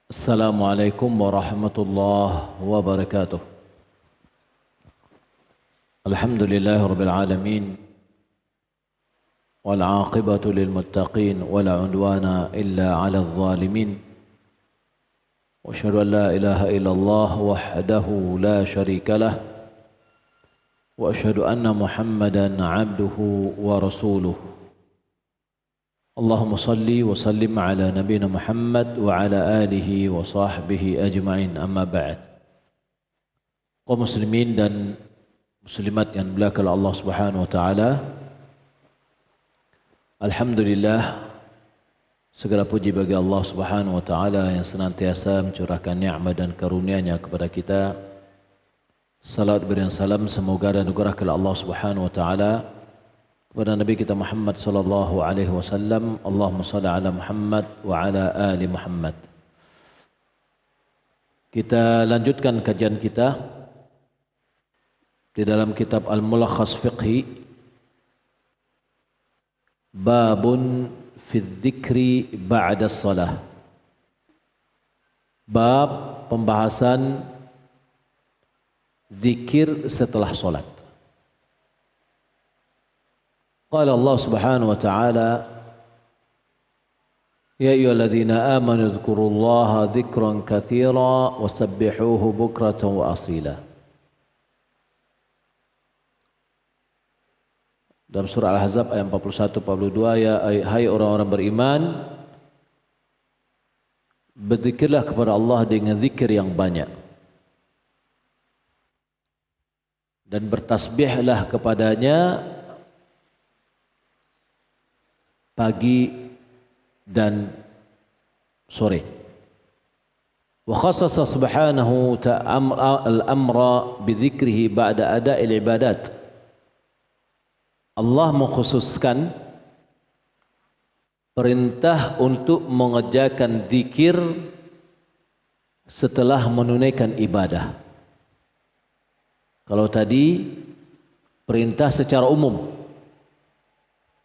Assalamualaikum warahmatullahi wabarakatuh. Alhamdulillahirabbil alamin wal 'aqibatu lil muttaqin wala 'udwana illa 'alal zalimin. Wa asyhadu an la ilaha illallah wahdahu la syarika lah wa asyhadu anna Muhammadan 'abduhu wa rasuluhu. Allahumma salli wa sallim ala nabiyina Muhammad wa ala alihi wa sahbihi ajma'in, amma ba'd. Kaum muslimin dan muslimat yang dimuliakan Allah Subhanahu wa taala, alhamdulillah, segala puji bagi Allah Subhanahu wa taala yang senantiasa mencurahkan nikmat dan karunia-Nya kepada kita. Salat berian salam semoga dan anugerah Allah Subhanahu wa taala kepada Nabi kita Muhammad sallallahu alaihi wasallam. Allahumma shalli ala Muhammad wa ala ali Muhammad. Kita lanjutkan kajian kita di dalam kitab Al-Mulakhas Fiqhi, babun fi dzikri ba'da shalah. Bab pembahasan zikir setelah salat. Qala Allah Subhanahu wa ta'ala, ya ayyuhalladzina amanu dzkurullaha dzikran katsira wasabbihuhu bukratan wa asila. Dalam surah Al-Ahzab ayat 41-42, ya hai orang-orang beriman, berzikirlah kepada Allah dengan zikir yang banyak dan bertasbihlah kepadanya pagi dan sore. Wa khassasa subhanahu ta'ala al-amra bidzikrihi ba'da ada'il ibadat. Allah mengkhususkan perintah untuk mengerjakan zikir setelah menunaikan ibadah. Kalau tadi perintah secara umum,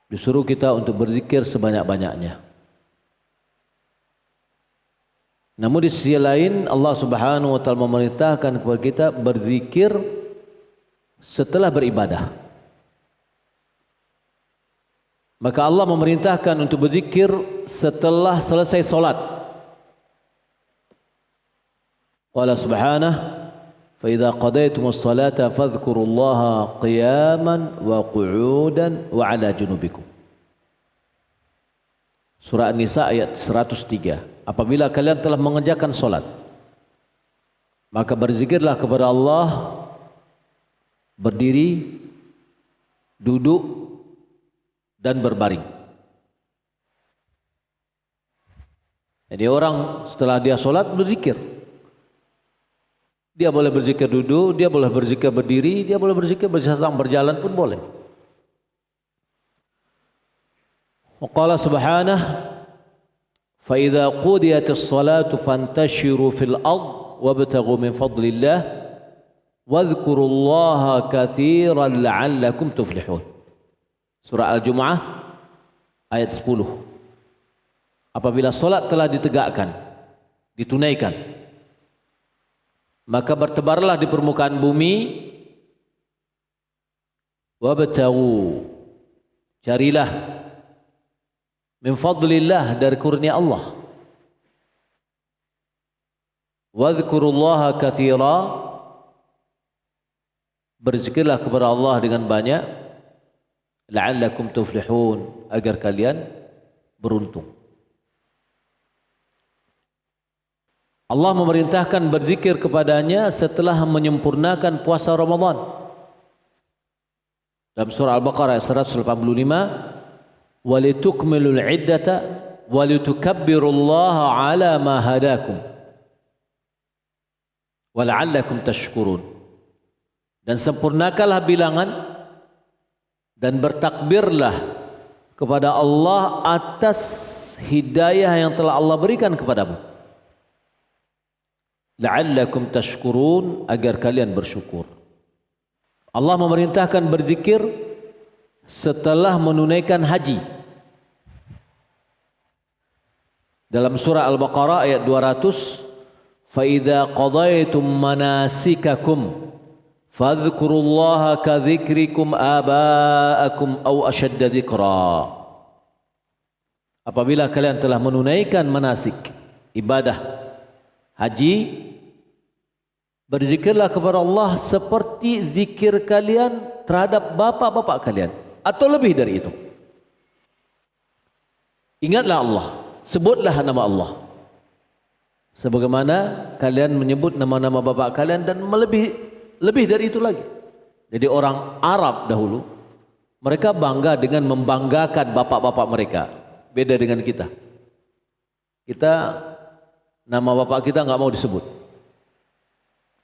disuruh kita untuk berzikir sebanyak-banyaknya. Namun di sisi lain Allah Subhanahu wa taala memerintahkan kepada kita berzikir setelah beribadah. Maka Allah memerintahkan untuk berzikir setelah selesai solat. Qala subhanahu, fa idza qadaytumus salata fadhkurullaha qiyaman wa qu'udan wa 'ala junubikum. Surah An-Nisa ayat 103. Apabila kalian telah mengerjakan solat, maka berzikirlah kepada Allah berdiri, duduk dan berbaring. Jadi orang setelah dia solat berzikir. Dia boleh berzikir duduk, dia boleh berzikir berdiri, dia boleh berzikir sedang berjalan pun boleh. Wa qala subhanahu, fa idza qudiyatis salatu fantashiru fil ard wabtaghu min fadlillah wadhkurullaha katsiran la'allakum tuflihun. Surah Al-Jumu'ah ayat 10. Apabila solat telah ditegakkan, ditunaikan, maka bertebarlah di permukaan bumi, wabtaghu, carilah, min fadlillah, dari kurnia Allah, wadhkurullaha katsira, berzikirlah kepada Allah dengan banyak, la'allakum tuflihun, agar kalian beruntung. Allah memerintahkan berzikir kepadanya setelah menyempurnakan puasa Ramadan. Dalam surah Al-Baqarah ayat 185, walitukmilul iddata walitukabbirullaha ala ma hadakum wala'allakum tashkurun. Dan sempurnakanlah bilangan dan bertakbirlah kepada Allah atas hidayah yang telah Allah berikan kepadamu. La'allakum tashkurun, agar kalian bersyukur. Allah memerintahkan berzikir setelah menunaikan haji. Dalam surah Al-Baqarah ayat 200, "Fa-idza qadaytum manasikakum fadhkurullaha ka dzikrikum aba'akum aw ashadda dzikra." Apabila kalian telah menunaikan manasik ibadah haji, berzikirlah kepada Allah seperti zikir kalian terhadap bapak-bapak kalian atau lebih dari itu. Ingatlah Allah, sebutlah nama Allah sebagaimana kalian menyebut nama-nama bapak kalian dan lebih dari itu lagi. Jadi orang Arab dahulu mereka bangga dengan membanggakan bapak-bapak mereka. Beda dengan kita. Kita nama bapak kita nggak mau disebut.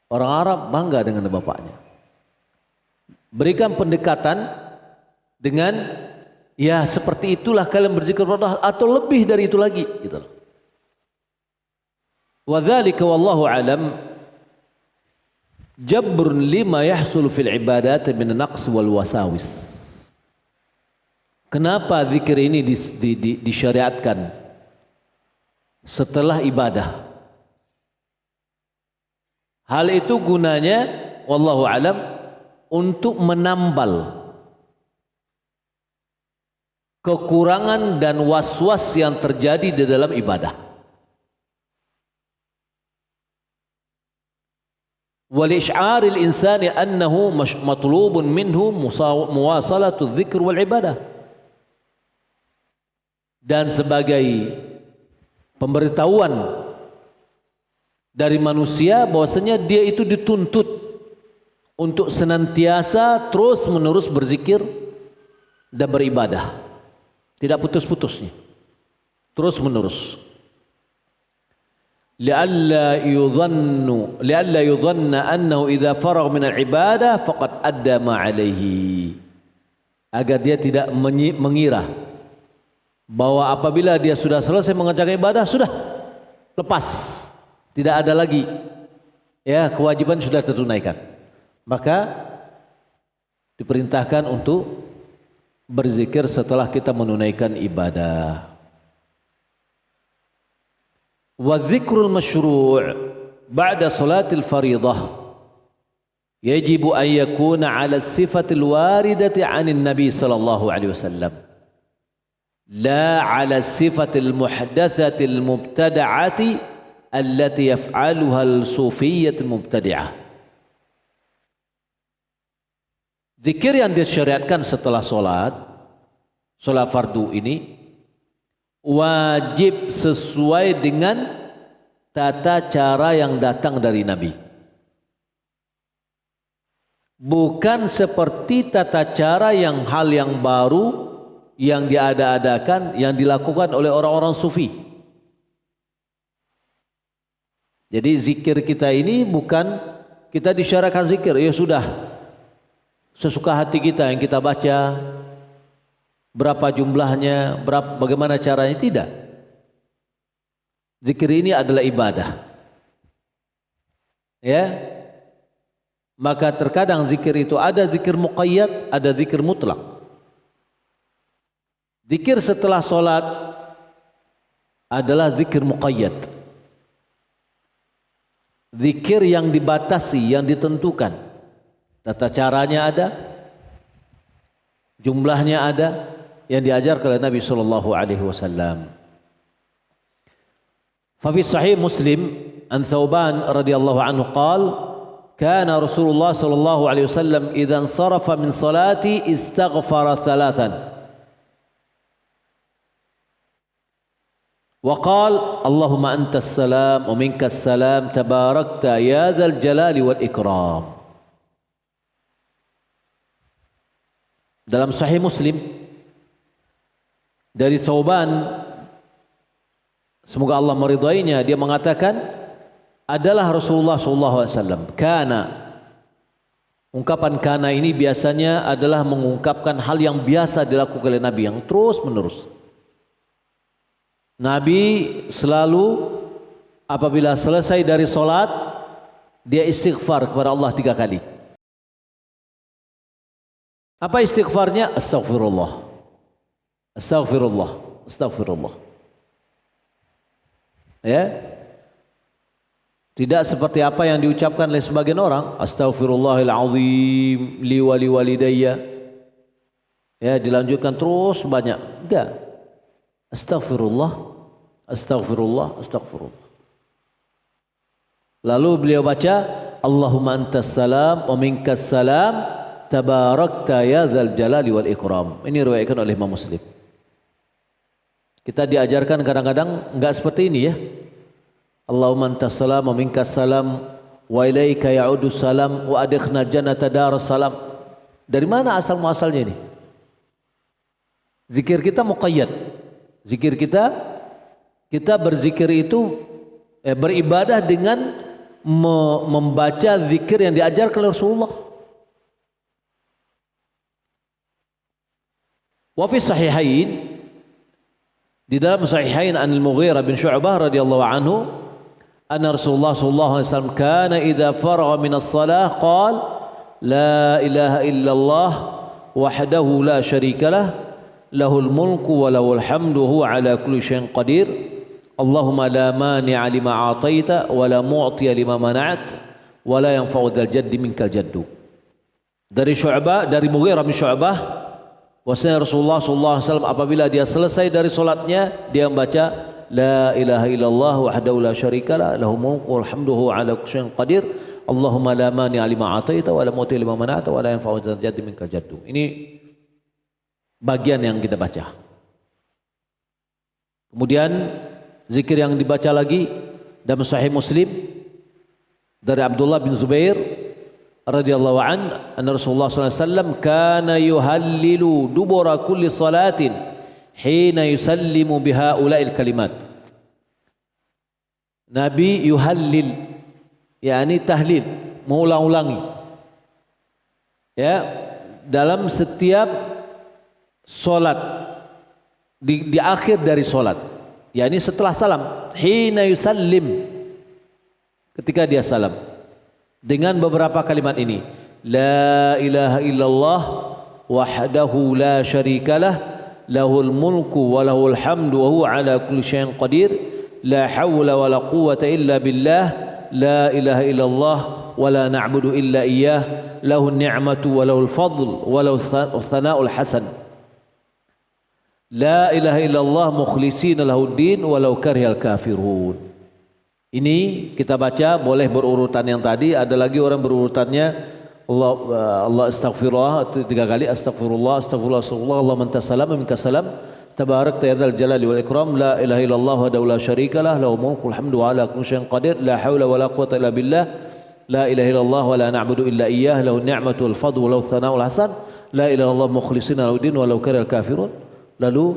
Orang Arab bangga dengan bapaknya. Berikan pendekatan dengan ya seperti itulah kalian berzikir kepada Allah atau lebih dari itu lagi gitu. Wa dzalika wallahu alam jabrun lima yahsul fil ibadat min naqs wal wasawis. Kenapa zikir ini disyariatkan setelah ibadah? Hal itu gunanya wallahu alam untuk menambal kekurangan dan was-was yang terjadi di dalam ibadah. Wal isy'aril insani annahu matlubun minhu muwasalatu dzikr wal ibadah. Dan sebagai pemberitahuan dari manusia bahwasanya dia itu dituntut untuk senantiasa terus menerus berzikir dan beribadah, tidak putus-putusnya, terus menerus. Li'alla yudhanna annahu idza faragha min al-ibadah faqad adda ma 'alaihi, agar dia tidak mengira bahwa apabila dia sudah selesai mengerjakan ibadah sudah lepas, tidak ada lagi ya kewajiban sudah tertunaikan, maka diperintahkan untuk berzikir setelah kita menunaikan ibadah. Wa dzikrul masyru' ba'da salatil fariḍah yajibu an yakuna 'ala as-sifatil waridati 'anil nabi sallallahu alaihi wasallam la 'ala as-sifatil muhdatsatil mubtada'ati allati yaf'aluha al-sufiyyatul mubtadi'ah. Zikir yang disyariatkan setelah solat fardu ini wajib sesuai dengan tata cara yang datang dari Nabi. Bukan seperti tata cara yang hal yang baru yang diada-adakan, yang dilakukan oleh orang-orang sufi. Jadi zikir kita ini bukan kita disyariatkan zikir, ya sudah sesuka hati kita yang kita baca, berapa jumlahnya, bagaimana caranya, tidak. Zikir ini adalah ibadah. Ya. Maka terkadang zikir itu ada zikir muqayyad, ada zikir mutlak. Zikir setelah solat adalah zikir muqayyad. Zikir yang dibatasi, yang ditentukan. Tata caranya ada, jumlahnya ada, yang diajarkan oleh Nabi sallallahu alaihi wasallam. Fa fi sahih Muslim an Thauban radhiyallahu anhu qala kana Rasulullah sallallahu alaihi wasallam idza insarafa min salati istaghfara thalathan وقال اللهم أنت السلام ومنك السلام تباركت يا ذا الجلال والإكرام. Dalam Sahih Muslim dari Thauban, semoga Allah meridainya, dia mengatakan adalah Rasulullah SAW. Kana, ungkapan kana ini biasanya adalah mengungkapkan hal yang biasa dilakukan oleh Nabi yang terus menerus. Nabi selalu apabila selesai dari solat dia istighfar kepada Allah 3 kali. Apa istighfarnya? Astaghfirullah, astaghfirullah, astaghfirullah. Ya. Tidak seperti apa yang diucapkan oleh sebagian orang, astaghfirullahal azim li wa li walidayya. Ya, dilanjutkan terus banyak. Enggak. Astaghfirullah, astaghfirullah, astaghfirullah. Lalu beliau baca, Allahumma antas salam wa minkas salam, tabarakta ya dzal jalali wal ikram. Ini riwayatkan oleh Imam Muslim. Kita diajarkan kadang-kadang enggak seperti ini ya. Allahumma antas salam wa minkas salam wa ilaika ya'udu salam wa adkhilna jannata darus salam. Dari mana asal muasalnya ini? Zikir kita muqayyad. Zikir kita berzikir itu beribadah dengan membaca zikir yang diajarkan oleh Rasulullah. Wa fi sahihain, di dalam sahihain an al-Mughirah bin Syu'bah radhiyallahu anhu, anna Rasulullah sallallahu alaihi wasallam kana idza faragha min as-salah qala la ilaha illallah wahdahu la syarika lah lahul mulku wa lahul hamdu huwa ala kulli syai'in qadir Allahumma la mani'a lima a'taita wa la mu'tiya lima mana'at wa la yanfa'u dzal jaddi minkal jaddu. Dari Syu'bah, dari Mughirah bin Syu'bah, bahwasanya Rasulullah sallallahu alaihi wasallam apabila dia selesai dari salatnya, dia membaca la ilaha illallah wahdahu la syarikalah lahul mulku wal hamdu huwa ala kulli syai'in qadir Allahumma la mani'a lima a'taita wa la mu'tiya lima mana'ta wa la yanfa'u dzal jaddi minkal jaddu. Ini bagian yang kita baca. Kemudian zikir yang dibaca lagi dalam Sahih Muslim dari Abdullah bin Zubair radhiyallahu anna Rasulullah sallallahu alaihi wasallam kana yuhallilu dubura kulli salatin hina yusallimu bihaula'il kalimat. Nabi yuhallil, yakni tahlil, mengulang-ulangi. Ya, dalam setiap solat, di akhir dari solat, yakni setelah salam, hina yusallim, ketika dia salam, dengan beberapa kalimat ini, la ilaha illallah wahdahu la syarikalah lahul mulku wa lahul hamdu wa huwa ala kulli syai'in qadir la hawla wa la quwwata illa billah la ilaha illallah wa la na'budu illa iyyah lahun ni'matu wa lahul fadl wa lahul thana'ul hasan la ilaha illallah mukhlishina lahuddin walau karihal kafirun. Ini kita baca boleh berurutan yang tadi, ada lagi orang berurutannya Allah astaghfirullah 3 kali, astaghfirullah astaghfirullah astaghfirullah Allahumma antas salam wa minkas salam tabarakta ya dzal jalali wal ikram la ilaha illallah wahdahu la syarikalah lahul mulku wal hamdu ala kulli syai'in qadir la haula wa la quwwata illa billah la ilaha illallah wa la na'budu illa iyyah lahun ni'matu wal fadlu wa lahu thana'ul hasan la ilaha illallah mukhlishina lahuddin walau karihal kafirun. Lalu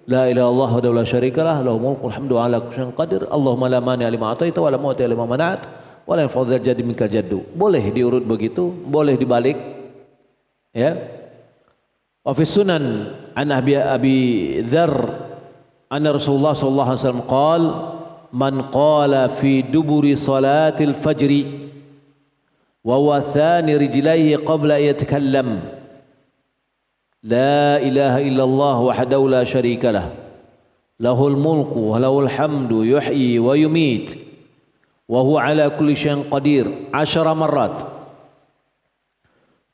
la ilaha illallah wahdahu la syarikalah lahul mulku wal hamdu ala kulli syai'in qadir Allahumma la mani'a lima a'taita wa la mu'tiya lima mana'at wa la yanfa'u dzal jaddi minkal jaddu. Boleh diurut begitu, boleh dibalik. Ya. Wa fi sunan an Abi Dzar anna Rasulullah sallallahu alaihi wasallam qala man qala fi duburi salatil fajri wa huwa thani rijlaihi qabla yatakallam la ilaha illallah wahdahu la syarika lah lahul mulku wa lahul hamdu yuhyi wa yumit wa huwa ala kulli syai'in qadir 10 marrat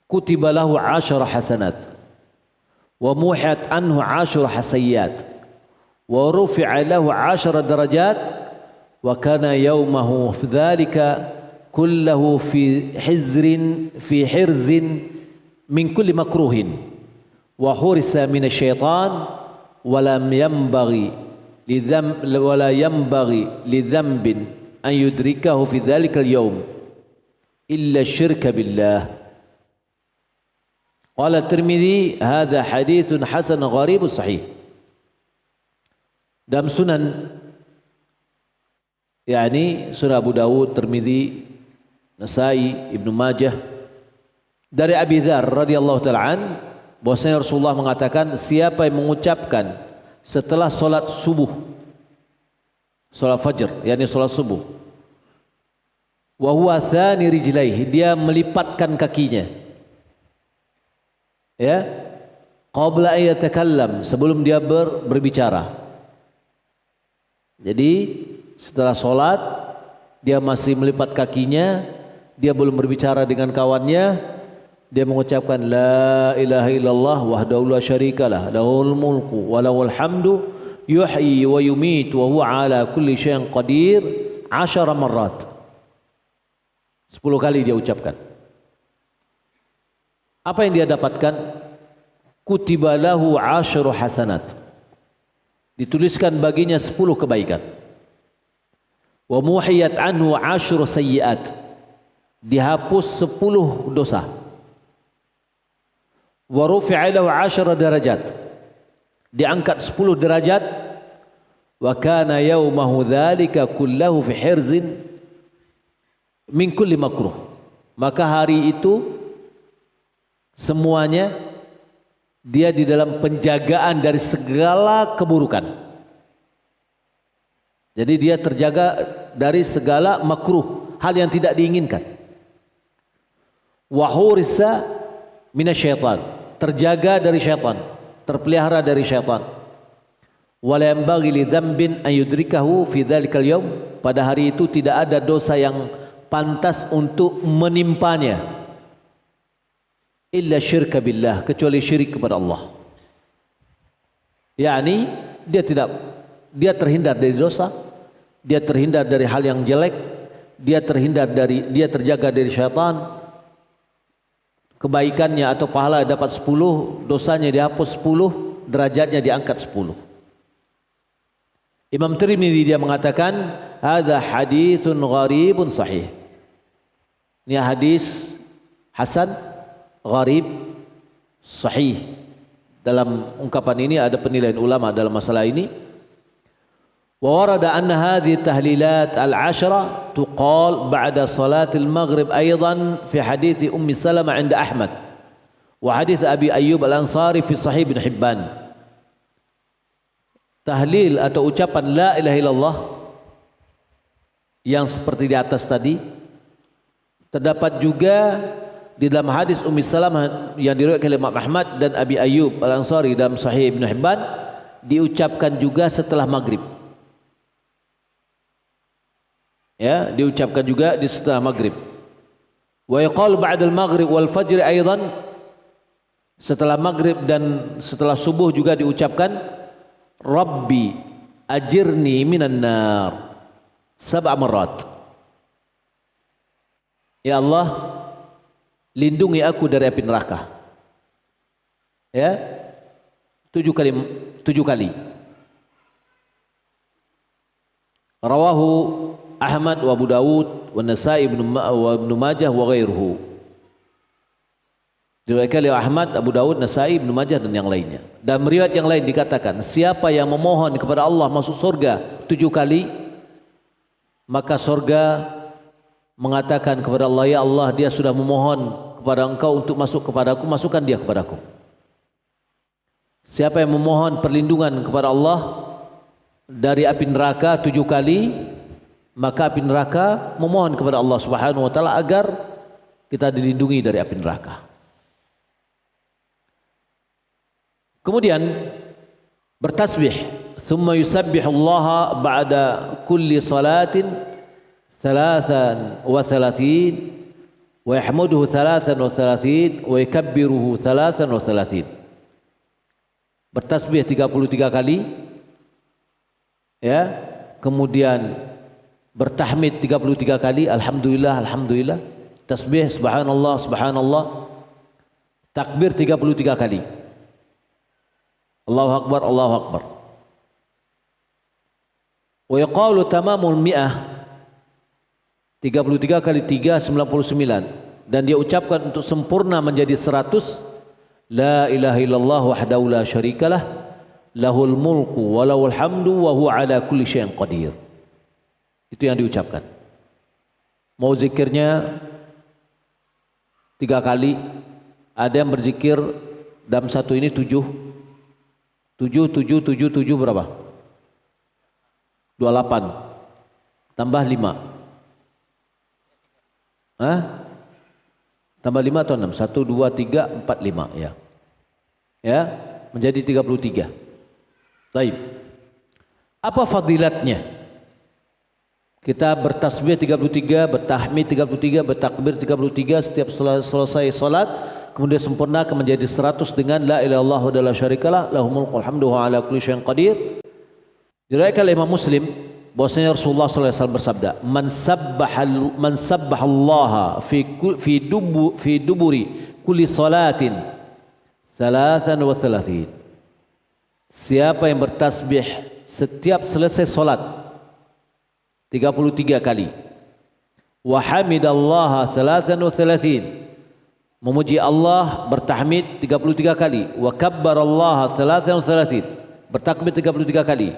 kutiba lahu 10 hasanat wa muhat anhu 10 hasayat wa rufi'a lahu 10 darajat wa kana yawmahu fi dhalika kullahu fi hirzin min kulli makruhin wa hurisa min asy-syaitan wa lam yanbaghi li dhanbin an yudrikahu fi dhalika al-yawm illa syirka billah. Qala Tirmidzi hadza haditsun hasan gharib sahih. Dalam sunan, yakni Sunan Abu Dawud, Tirmidzi, Nasai, Ibnu Majah, dari Abi Dzar radhiyallahu ta'ala an, bahwasanya Rasulullah mengatakan siapa yang mengucapkan setelah solat subuh, solat fajr, yakni solat subuh, wa huwa thani rijlaihi, dia melipatkan kakinya, ya, qabla an yatakallam, sebelum dia berbicara. Jadi setelah sholat, dia masih melipat kakinya, dia belum berbicara dengan kawannya, dia mengucapkan la ilaha illallah wahdahu la syarikalah lahul mulku wa lahul hamdu yuhyi wa yumiit wa huwa ala kulli syai'in qadir 10 marrat. 10 kali dia ucapkan. Apa yang dia dapatkan? Kutiba lahu 10 hasanat. Dituliskan baginya 10 kebaikan. Wa muhiyat anhu 10 sayyiat. Dihapus 10 dosa. Wa rufi'a lahu 10 darajat. Diangkat 10 derajat. Wa kana yaumahu dzalika kullahu fi hirzin min kulli makruh. Maka hari itu semuanya dia di dalam penjagaan dari segala keburukan. Jadi dia terjaga dari segala makruh, hal yang tidak diinginkan. Wa hurisa minasyaitan, terjaga dari syaitan, terpelihara dari syaitan. Wala yanbaghi li dzambin an yudrikahu fi dzalikal yaum, pada hari itu tidak ada dosa yang pantas untuk menimpanya. Illa syirka billah, kecuali syirik kepada Allah. yakni dia terhindar dari dosa, dia terhindar dari hal yang jelek, dia terjaga dari syaitan. Kebaikannya atau pahala dapat 10, dosanya dihapus 10, derajatnya diangkat 10. Imam Tirmidzi dia mengatakan hadza haditsun gharibun sahih. Ini hadis hasan gharib sahih. Dalam ungkapan ini ada penilaian ulama dalam masalah ini. Wa warada anna hadhihi tahlilat al-'ashra tuqal ba'da salat al-maghrib aidan fi hadits Ummi Salamah 'inda Ahmad wa hadits Abi Ayyub al-Ansari fi Sahih Ibn Hibban. Tahlil atau ucapan la ilaha illallah yang seperti di atas tadi terdapat juga di dalam hadis Ummi Salamah yang diriwayatkan oleh Imam Ahmad dan Abi Ayyub al-Ansari dalam Sahih Ibn Hibban, diucapkan juga setelah maghrib. Ya, diucapkan juga di setelah maghrib. Wa yaqal ba'da al-maghrib wal fajr aidan, setelah maghrib dan setelah subuh juga diucapkan Rabbi ajirni minan nar 7 marrat. Ya Allah, lindungi aku dari api neraka. Ya, 7 kali. Rawahu Ahmad wa Abu Dawud wa Nasa'i wa Ibnu Majah wa ghairuhu. Diriwayatkan oleh Ahmad, Abu Dawud, Nasa'i, Ibnu Majah dan yang lainnya. Dan riwayat yang lain dikatakan siapa yang memohon kepada Allah masuk surga 7 kali, maka surga mengatakan kepada Allah, ya Allah, dia sudah memohon kepada engkau untuk masuk kepadaku, masukkan dia kepadaku. Siapa yang memohon perlindungan kepada Allah dari api neraka 7 kali, maka api neraka memohon kepada Allah Subhanahu wa taala agar kita dilindungi dari api neraka. Kemudian bertasbih, thumma yusabbihu Allah ba'da kulli salatin 33 wa yahmaduhu 33 wa yakabbiruhu 33. Bertasbih 33 kali, ya, kemudian bertahmid 33 kali, alhamdulillah, alhamdulillah, tasbih subhanallah, subhanallah, takbir 33 kali, Allahu akbar, Allahu akbar. Wa yaqalu tamamul mi'ah, 33 kali 3 99, dan dia ucapkan untuk sempurna menjadi 100, la ilaha illallah wahdahu la syarikalah lahul mulku wa lahul hamdu wa huwa ala kulli syai'in qadir. Itu yang diucapkan. Mau zikirnya 3 kali, ada yang berzikir dalam satu ini 7 berapa? 28 tambah 5. Hah? Tambah 5 atau 6? 1, 2, 3, 4, 5, ya. Ya, menjadi 33. Baik. Apa fadilatnya? Kita bertasbih 33, bertahmid 33, bertakbir 33 setiap selesai salat, kemudian sempurnakan menjadi 100 dengan la ilaha illallah wa la syarikalah lahul mulku wal hamdu wa ala kulli syai'in qadir. Diriwayatkan oleh Imam Muslim bahwasanya Rasulullah sallallahu alaihi wasallam bersabda, man sabbaha Allah fi duburi kulli salatin 33. Siapa yang bertasbih setiap selesai salat 33 kali, wa hamidallaha 33, memuji Allah bertahmid 33 kali, wa kabbarallaha 33, bertakbir 33 kali,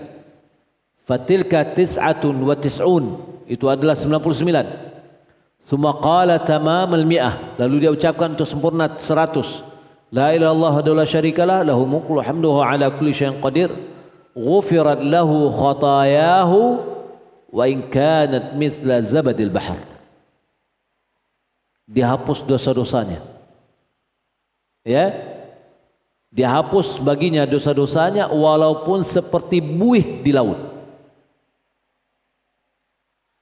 fatilka 99, itu adalah 99. Tsumma qala tamamal mi'ah, lalu dia ucapkan untuk sempurna 100, la ilaha illallah wa la syarikalah lahu mulku wa hamduhu ala kulli syai'in qadir, ghufirat lahu khatayahu wa in kanat mithla zabadil bahr. Dihapus dosa-dosanya, ya, dihapus baginya dosa-dosanya walaupun seperti buih di laut.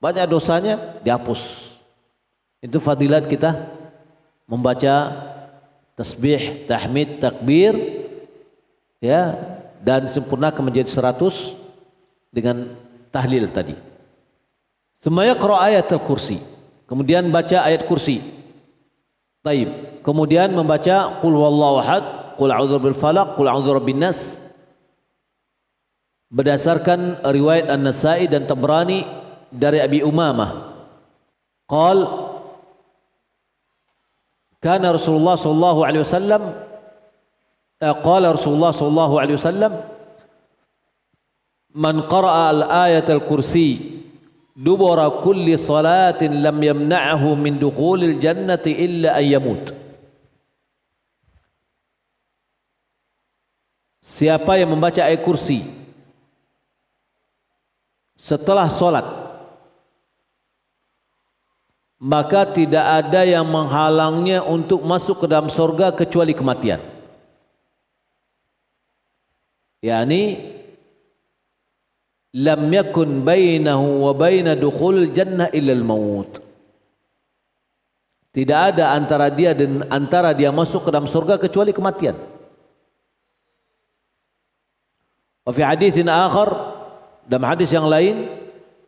Banyak dosanya dihapus. Itu fadilat kita membaca tasbih, tahmid, takbir, ya, dan sempurnakan menjadi 100 dengan tahlil tadi. Semaya qira ayat al-kursi, kemudian baca ayat kursi. Taib. Kemudian membaca qul huwallahu ahad, qul a'udzu birabbil falaq, qul a'udzu birabbin nas. Berdasarkan riwayat An-Nasa'i dan Tabrani dari Abi Umamah, qal kana Rasulullah sallallahu alaihi wasallam qala Rasulullah sallallahu alaihi wasallam man qara'a al-ayat al-kursi dubura kulli salatin lam yamna'hu min dukhulil jannati illa an yamut. Siapa yang membaca ayat kursi setelah solat, maka tidak ada yang menghalangnya untuk masuk ke dalam surga kecuali kematian. Yani lam yakun bainahu wa baina dukhulil jannah illa al-maut. Tidak ada antara dia dan antara dia masuk ke dalam surga kecuali kematian. Wa fi haditsin akhar, dalam hadis yang lain,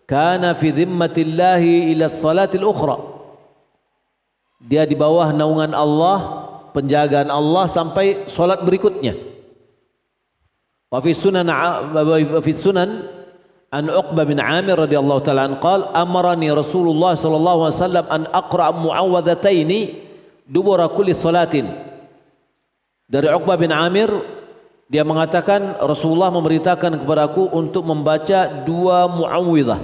kana fi dhimmatillahi ila salatil ukhra, dia di bawah naungan Allah, penjagaan Allah sampai salat berikutnya. Wa fi sunan an Uqbah bin Amir radhiyallahu ta'ala an qala amarani Rasulullah sallallahu alaihi wasallam an aqra muawwadzataini dubura kulli salatin. Dari Uqbah bin Amir, dia mengatakan Rasulullah memerintahkan kepadaku untuk membaca 2 muawwidzah,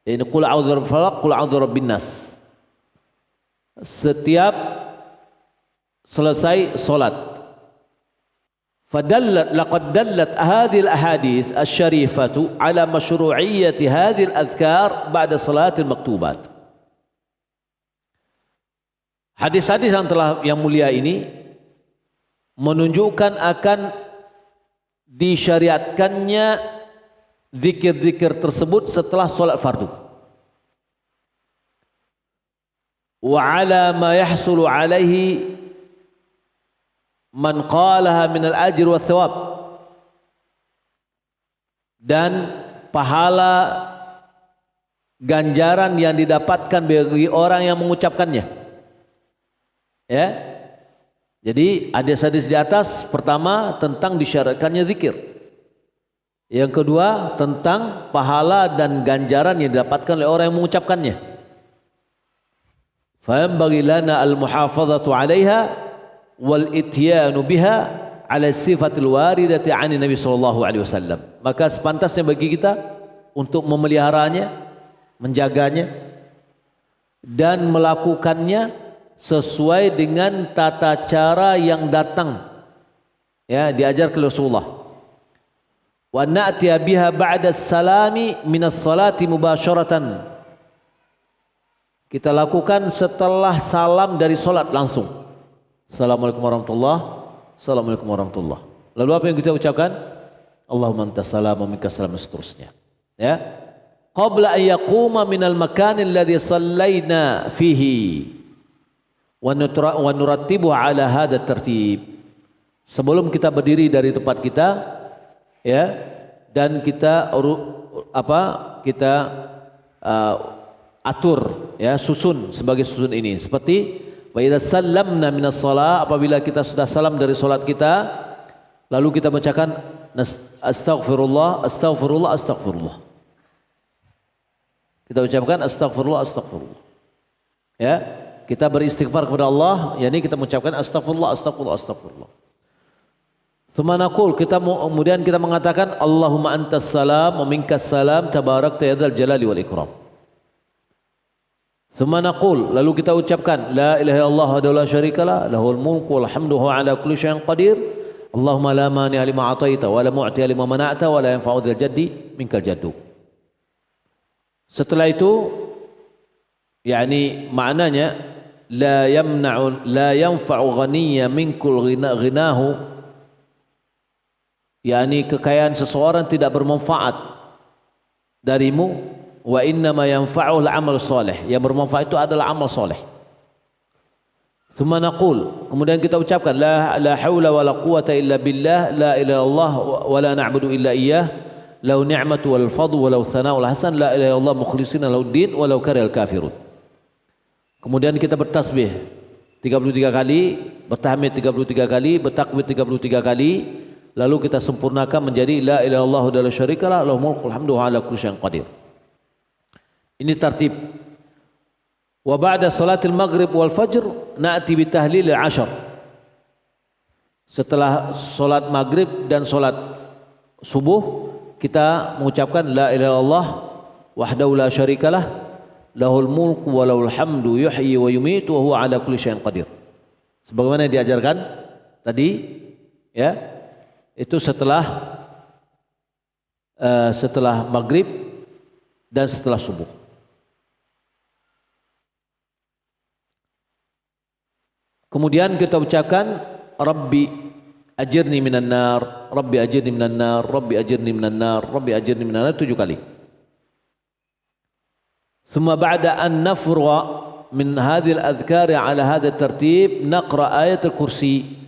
yaitu qul a'udzu birabbil falaq, qul a'udzu birabbin nas, setiap selesai salat. لقد دلت هذه الأحاديث الشريفة على مشروعية هذه الأذكار بعد صلاة المكتوبات. Hadis-hadis yang mulia ini menunjukkan akan disyariatkannya zikir-zikir tersebut setelah solat fardu. Wa ala ma yahsulu alaihi man qalaha minal ajr wa thawab, dan pahala ganjaran yang didapatkan bagi orang yang mengucapkannya. Ya. Jadi hadis-hadis di atas, pertama tentang disyaratkannya zikir. Yang kedua tentang pahala dan ganjaran yang didapatkan oleh orang yang mengucapkannya. Fa yanbaghi lana al-muhafazatu 'alaiha wal ityanu biha ala sifatil waridati 'ani Nabi sallallahu alaihi wasallam. Maka sepantasnya bagi kita untuk memeliharanya, menjaganya, dan melakukannya sesuai dengan tata cara yang datang, ya, diajarkan Rasulullah. Wa na'tiya biha ba'da salami minas salati mubasharatan. Kita lakukan setelah salam dari salat langsung. Assalamualaikum warahmatullahi wabarakatuh. Assalamualaikum warahmatullahi wabarakatuh. Lalu apa yang kita ucapkan? Allahumma antas salam wa minkas salam, seterusnya. Ya. qabla an yaquma minal makan alladhi sallaina fihi wa nurattibu ala hadha tertib. Sebelum kita berdiri dari tempat kita, ya, dan kita atur, ya, susun sebagai susun ini. Seperti wa idza sallamna minas shalah, apabila kita sudah salam dari salat kita, lalu kita bacakan astaghfirullah, astaghfirullah, astaghfirullah. Kita ucapkan astaghfirullah, astaghfirullah. Ya, kita beristighfar kepada Allah, yakni kita mengucapkan astaghfirullah, astaghfirullah, astaghfirullah. Tsumma naqul, kemudian kita mengatakan Allahumma antas salam wa minkas salam tabarakta ya dzal jalali wal ikram. Tsumma naqul, lalu kita ucapkan la ilaha illallah wa la syarikalah lahul mulku wal hamdu wa ala kulli syai'in qadir. Allahumma la mani'a lima ataita wa la mu'tiya lima mana'ta wa la yanfa'u dzal jaddi minkal jaddu. Setelah itu, yakni maknanya la yanfa'u ghaniyya minkul ghinahu, yakni kekayaan seseorang tidak bermanfaat darimu, wa innama yanfa'u al-amal salih, yang bermanfaat itu adalah amal saleh. Tsumma naqul, kemudian kita ucapkan la haula wala quwata illa billah, la ilaha illallah wa la na'budu illa iyyah, lau ni'matu wal fadlu walau thana'ul hasan, la ilaha illallah mukhlishina lahu din walau karihal kafirun. Kemudian kita bertasbih 33 kali, bertahmid 33 kali, bertakbir 33 kali, lalu kita sempurnakan menjadi la ilaha illallah wa la syarikalah lahul mulku wal hamdu wa ala kulli syai'in qadir. Ini tertib. Wa ba'da salatil maghrib wal fajr na'ti bi tahlil al-'ashr. Setelah salat maghrib dan salat subuh, kita mengucapkan la ilaha illallah wahdahu la syarikalah lahul mulku wa lahul hamdu yuhyi wa yumiitu wa huwa ala kulli syai'in qadir. Sebagaimana diajarkan tadi, ya. Itu setelah maghrib dan setelah subuh. Kemudian kita ucapkan Rabbi ajirni minan nar, Rabbi ajirni minan nar, Rabbi ajirni minan nar, Rabbi ajirni minan nar 7 kali. Thumma ba'da an nafra min hadhihi al-adhkar ala hadha at-tartib naqra ayat al-kursi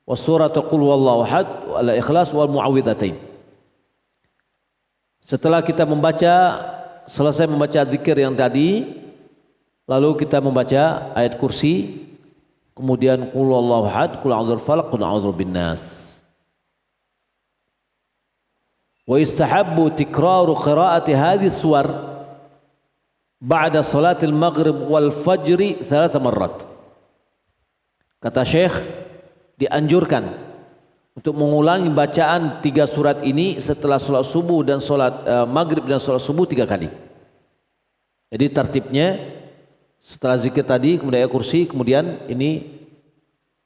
wa surat qul huwallahu ahad wal ikhlas wal muawwidhatain. Setelah kita selesai membaca zikir yang tadi, lalu kita membaca ayat kursi, kemudian qul huwallahu ahad, qul a'udzu birabbil falaq, qul a'udzu birabbin nas. Wa istahabbu tikraru qira'ati hadhihi suwar ba'da salatil maghrib wal fajri 3 marrat. Kata Syekh, dianjurkan untuk mengulangi bacaan 3 surat ini setelah salat subuh dan salat maghrib dan salat subuh 3 kali. Jadi tertibnya setelah zikir tadi, kemudian ayat kursi, kemudian ini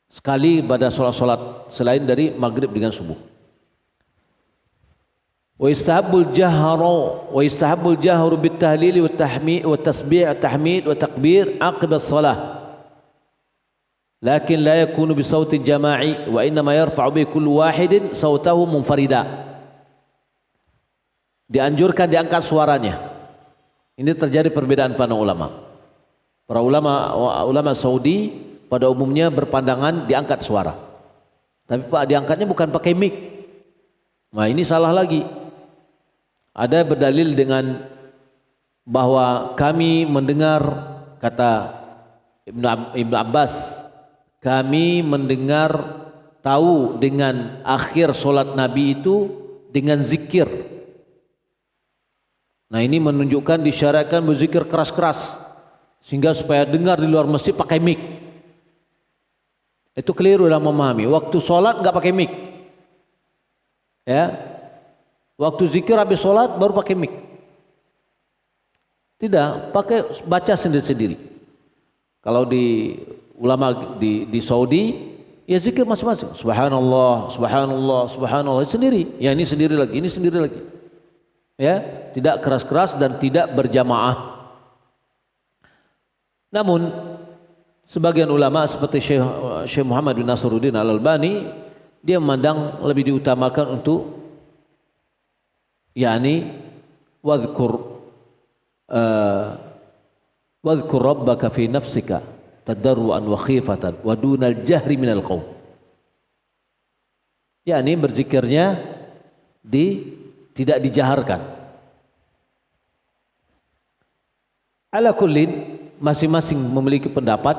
sekali pada salat-salat selain dari maghrib dengan subuh. Wa istahabbul jahru bit tahlil wa tahmid wa tasbih wa tahmid wa takbir aqib as-salah. Lakin la yakunu bi sautin jama'i wa innama yarfa'u bi kulli wahidin sautahu munfarida. Dianjurkan diangkat suaranya. Ini terjadi perbedaan para ulama. Para ulama Saudi pada umumnya berpandangan diangkat suara. Tapi Pak, diangkatnya bukan pakai mic. Nah, ini salah lagi. Ada berdalil dengan bahwa kami mendengar, kata Ibnu Abbas, kami mendengar tahu dengan akhir solat Nabi itu dengan zikir. Nah, ini menunjukkan disyaratkan berzikir keras-keras sehingga supaya dengar di luar masjid pakai mic. Itu keliru dalam memahami. Waktu solat nggak pakai mic, ya. Waktu zikir habis solat baru pakai mic. Tidak, pakai baca sendiri-sendiri. Kalau di ulama di Saudi, ya zikir masing-masing. Subhanallah, subhanallah, subhanallah sendiri. Ya, ini sendiri lagi, ini sendiri lagi. Ya, tidak keras-keras dan tidak berjamaah. Namun sebagian ulama seperti Syekh Muhammad bin Nasruddin Al-Albani, dia memandang lebih diutamakan untuk yakni wadhkur wadhkur rabbaka fi nafsika tadarruan wa khifatan wa dunal jahri minal qaul. Yakni berzikirnya tidak dijaharkan. Ala kullin, masing-masing memiliki pendapat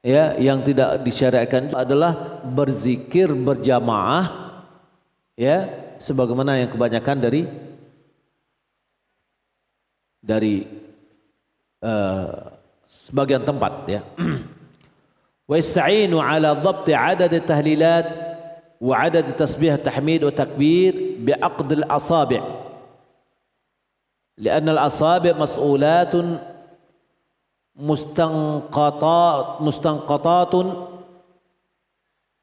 ya, yang tidak disyariatkan adalah berzikir berjamaah ya, sebagaimana yang kebanyakan dari sebagian tempat ya. Wa ista'inu ala dhabti adad tahlilat wa adad tasbih tahmid wa takbir bi aqd al asabi'. لأن الأصابع مسؤولات مستنقطات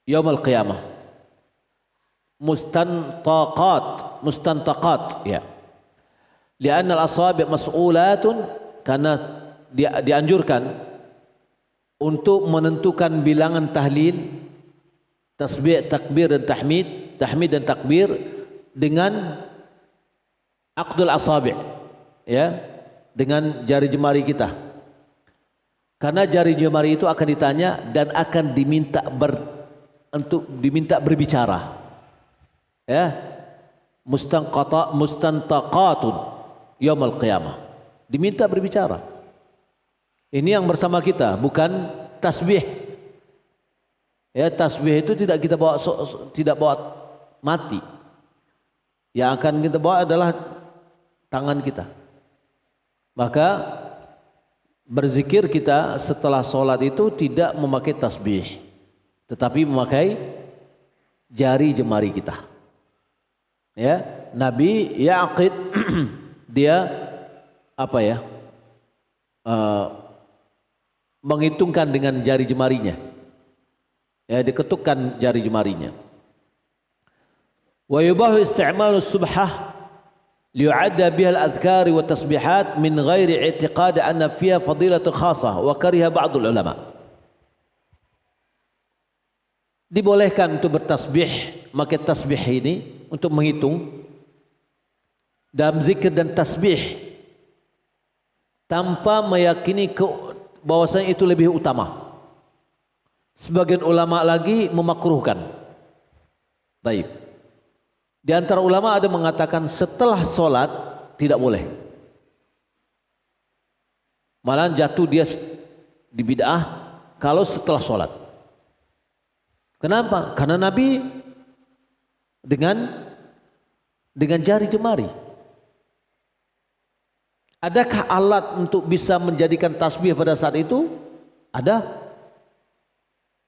يوم القيامة. مستنطقات ya. لأن الأصابع مسؤولات, karena dianjurkan untuk menentukan bilangan tahlil, tasbih, takbir dan tahmid dan takbir dengan aqdul asabi' ya, dengan jari jemari kita. Karena jari jemari itu akan ditanya dan akan diminta berbicara. Ya. Mustantaqatun yaumul qiyamah. Diminta berbicara. Ini yang bersama kita, bukan tasbih. Ya, tasbih itu tidak kita bawa mati. Yang akan kita bawa adalah tangan kita. Maka berzikir kita setelah sholat itu tidak memakai tasbih, tetapi memakai jari jemari kita. Ya, Nabi Yaqid dia menghitungkan dengan jari jemarinya. Ya, diketukkan jari jemarinya. Wa yubahu isti'malu subhah liyu'adda biha al-adhkar wa tasbihat min ghairi i'tiqad anna fiha fadilatun khasah wa kariha ba'dul ulama. Dibolehkan untuk bertasbih, pakai tasbih ini untuk menghitung dalam zikir dan tasbih tanpa meyakini bahwasanya itu lebih utama. Sebagian ulama lagi memakruhkan. Baik. Di antara ulama ada mengatakan setelah sholat tidak boleh. Malah jatuh dia di bid'ah kalau setelah sholat. Kenapa? Karena Nabi dengan jari jemari. Adakah alat untuk bisa menjadikan tasbih pada saat itu? Ada.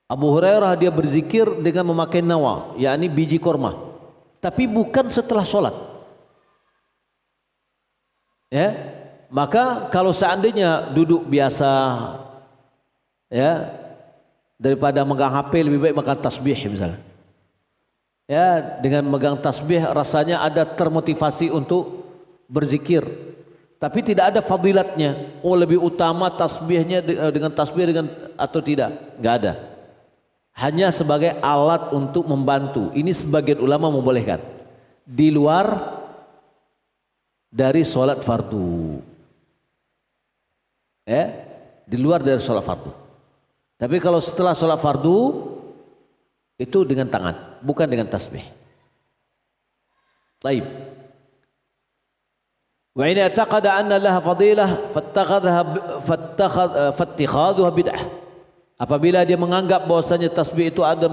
Abu Hurairah dia berzikir dengan memakai nawa, yakni biji korma. Tapi bukan setelah sholat. Ya, maka kalau seandainya duduk biasa, ya, daripada megang HP lebih baik makan tasbih misalnya. Ya, dengan megang tasbih rasanya ada termotivasi untuk berzikir. Tapi tidak ada fadilatnya. Oh, lebih utama tasbihnya dengan tasbih atau tidak? Enggak ada. Hanya sebagai alat untuk membantu. Ini sebagian ulama membolehkan di luar dari sholat fardu. Di luar dari sholat fardu. Tapi kalau setelah sholat fardu itu dengan tangan, bukan dengan tasbih. Baik. Wa in i'taqada anna laha fadilah fattakhadhuha bid'ah. Apabila dia menganggap bahwasanya tasbih itu ada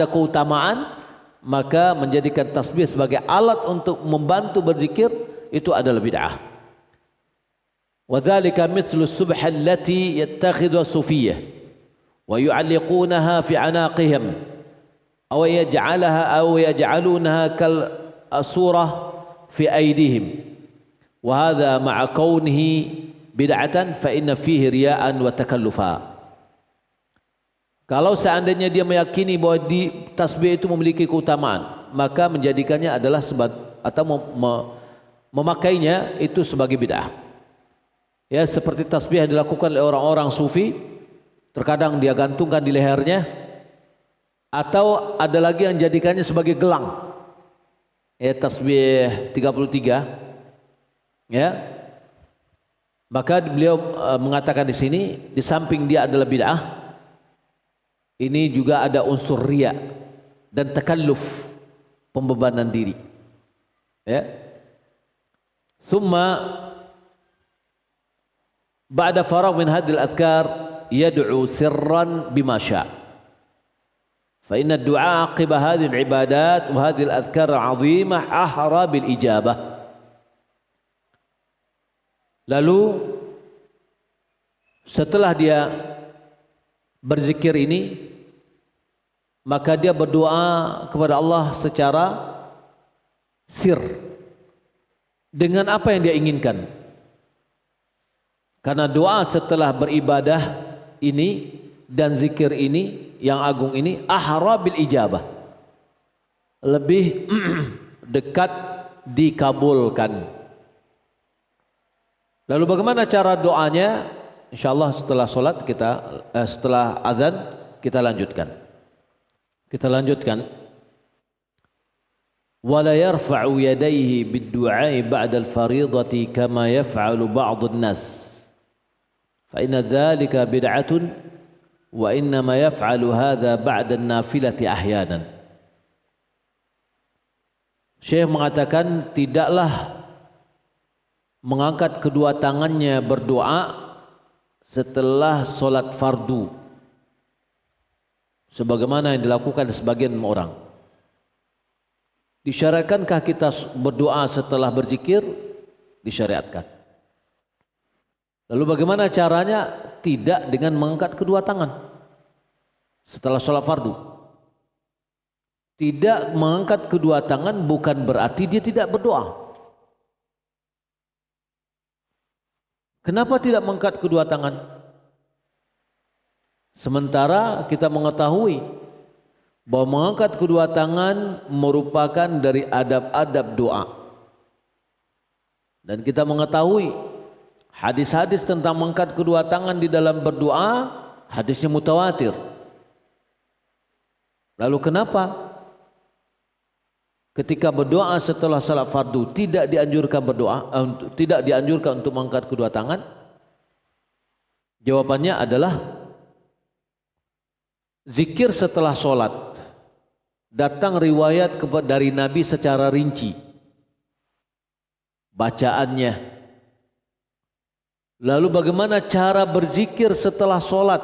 keutamaan, maka menjadikan tasbih sebagai alat untuk membantu berzikir itu adalah bid'ah. Wa dzalika mithlu subha allati yattakhidhuha sufiyyah wa yu'alliqunaha fi 'anaqihim aw yaj'alunaha kal surah fi aydihim. Wa hadha ma'a kaunihi bid'atan fa inna fihi riya'an wa takallufa. Kalau seandainya dia meyakini bahwa tasbih itu memiliki keutamaan, maka menjadikannya adalah memakainya itu sebagai bid'ah. Ya, seperti tasbih yang dilakukan oleh orang-orang sufi, terkadang dia gantungkan di lehernya, atau ada lagi yang jadikannya sebagai gelang. Ya, tasbih 33. Ya. Maka beliau mengatakan di sini, di samping dia adalah bid'ah, ini juga ada unsur riya dan takalluf, pembebanan diri. Ya. Thumma ba'da faragh min hadhihi al-adhkar yad'u sirran bima syaa. Fa inna ad-du'a 'aqiba hadhihi al-ibadat wa hadhihi al-adhkar al-'azimah ahra bil ijabah. Lalu setelah dia berzikir ini, maka dia berdoa kepada Allah secara sir dengan apa yang dia inginkan. Karena doa setelah beribadah ini dan zikir ini yang agung ini ahra bil ijabah, lebih dekat dikabulkan. Lalu bagaimana cara doanya? Insyaallah setelah solat kita setelah azan kita lanjutkan. Kita lanjutkan. Wala yarfa'u yadayhi bid-du'a ba'da al-fariidati kama yaf'alu ba'd an-nas. Fa inna dhalika bid'atun wa inna ma yaf'alu hadha ba'da an-nafilati ahyanan. Syekh mengatakan tidaklah mengangkat kedua tangannya berdoa setelah solat fardu sebagaimana yang dilakukan sebagian orang. Disyariatkankah kita berdoa setelah berzikir? Disyariatkan. Lalu bagaimana caranya? Tidak dengan mengangkat kedua tangan setelah solat fardu. Tidak mengangkat kedua tangan bukan berarti dia tidak berdoa. Kenapa tidak mengangkat kedua tangan? Sementara kita mengetahui bahwa mengangkat kedua tangan merupakan dari adab-adab doa. Dan kita mengetahui hadis-hadis tentang mengangkat kedua tangan di dalam berdoa, hadisnya mutawatir. Lalu kenapa ketika berdoa setelah salat fardu tidak dianjurkan berdoa, tidak dianjurkan untuk mengangkat kedua tangan? Jawabannya adalah zikir setelah solat datang riwayat dari Nabi secara rinci bacaannya. Lalu bagaimana cara berzikir setelah solat?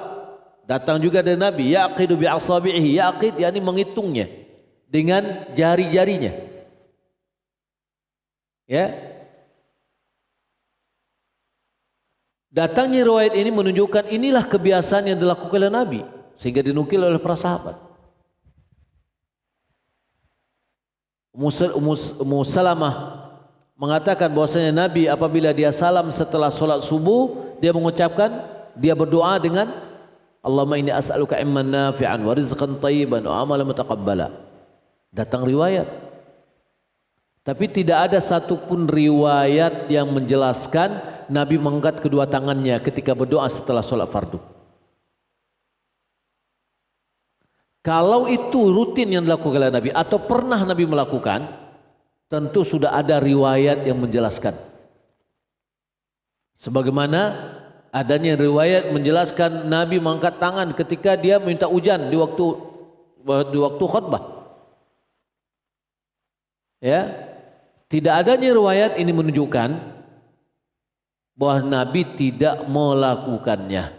Datang juga dari Nabi, yaqidu bi asabihi, yaqid yakni menghitungnya dengan jari-jarinya. Ya. Datangnya riwayat ini menunjukkan inilah kebiasaan yang dilakukan oleh Nabi sehingga dinukil oleh para sahabat. Ummu Salamah mengatakan bahwasanya Nabi apabila dia salam setelah solat subuh, dia mengucapkan, dia berdoa dengan Allahumma inni as'aluka ilman nafi'an wa rizqan thayyiban wa amalan mutaqabbala. Datang riwayat, tapi tidak ada satupun riwayat yang menjelaskan Nabi mengangkat kedua tangannya ketika berdoa setelah solat fardu. Kalau itu rutin yang dilakukan oleh Nabi atau pernah Nabi melakukan, tentu sudah ada riwayat yang menjelaskan. Sebagaimana adanya riwayat menjelaskan Nabi mengangkat tangan ketika dia minta hujan di waktu khutbah. Ya, tidak adanya riwayat ini menunjukkan bahwa Nabi tidak melakukannya.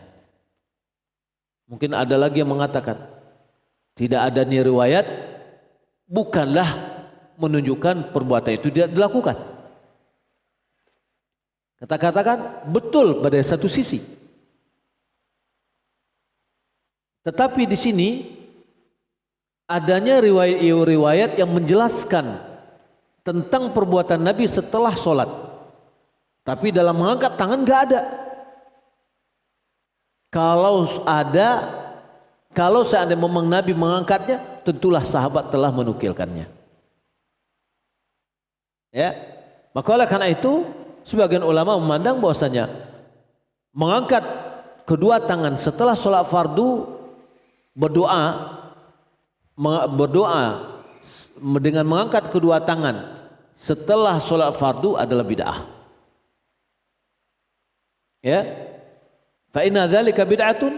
Mungkin ada lagi yang mengatakan tidak adanya riwayat bukanlah menunjukkan perbuatan itu tidak dilakukan. Katakan betul pada satu sisi. Tetapi di sini adanya riwayat yang menjelaskan tentang perbuatan Nabi setelah sholat. Tapi dalam mengangkat tangan enggak ada. Kalau seandainya memang Nabi mengangkatnya, tentulah sahabat telah menukilkannya. Ya, maka oleh karena itu sebagian ulama memandang bahwasanya mengangkat kedua tangan setelah sholat fardu berdoa dengan mengangkat kedua tangan setelah sholat fardu adalah bid'ah. Ya. Fa inna dzalika bid'atun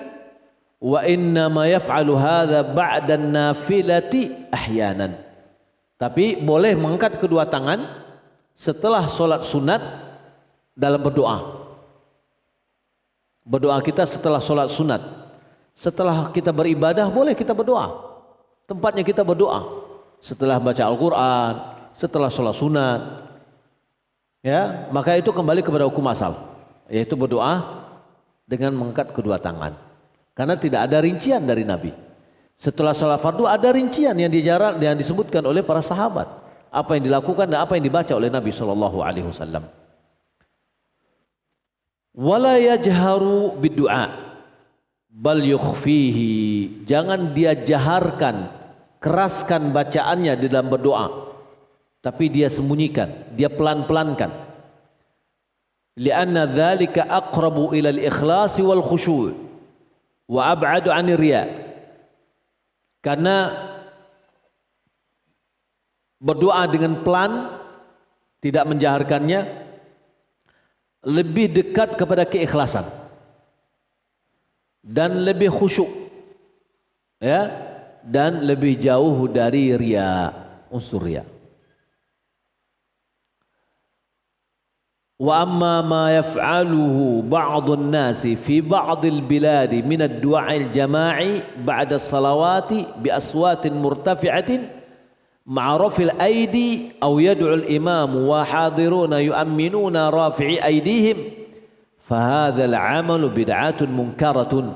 wa inna ma yaf'alu hadza ba'da an-nafilati ahyanan. Tapi boleh mengangkat kedua tangan setelah solat sunat dalam berdoa. Berdoa kita setelah solat sunat. Setelah kita beribadah boleh kita berdoa. Tempatnya kita berdoa. Setelah baca Al-Quran, setelah solat sunat. Ya, maka itu kembali kepada hukum asal, yaitu berdoa dengan mengangkat kedua tangan. Karena tidak ada rincian dari Nabi. Setelah sholat fardu ada rincian yang disebutkan oleh para sahabat. Apa yang dilakukan dan apa yang dibaca oleh Nabi SAW. Wala yajharu bid-du'a bal yukhfihi. Jangan dia jaharkan, keraskan bacaannya di dalam berdoa. Tapi dia sembunyikan, dia pelan-pelankan. Lianna dzalika aqrabu ila al-ikhlas wal khusyu' wa ab'adu 'anir riya'. Karena berdoa dengan pelan, tidak menjaharkannya, lebih dekat kepada keikhlasan dan lebih khusyuk, ya, dan lebih jauh dari riya, unsur riya. Wa amma ma yaf'aluhu ba'dun nasi fi ba'dil biladi min ad-du'a al-jama'i ba'da as-salawati bi aswatin murtafi'atin ma'a raf'il aidi aw yad'u al-imam wa hadiruna yu'minuna rafi'i aydihim fa hadha al-'amalu bid'atun munkaratun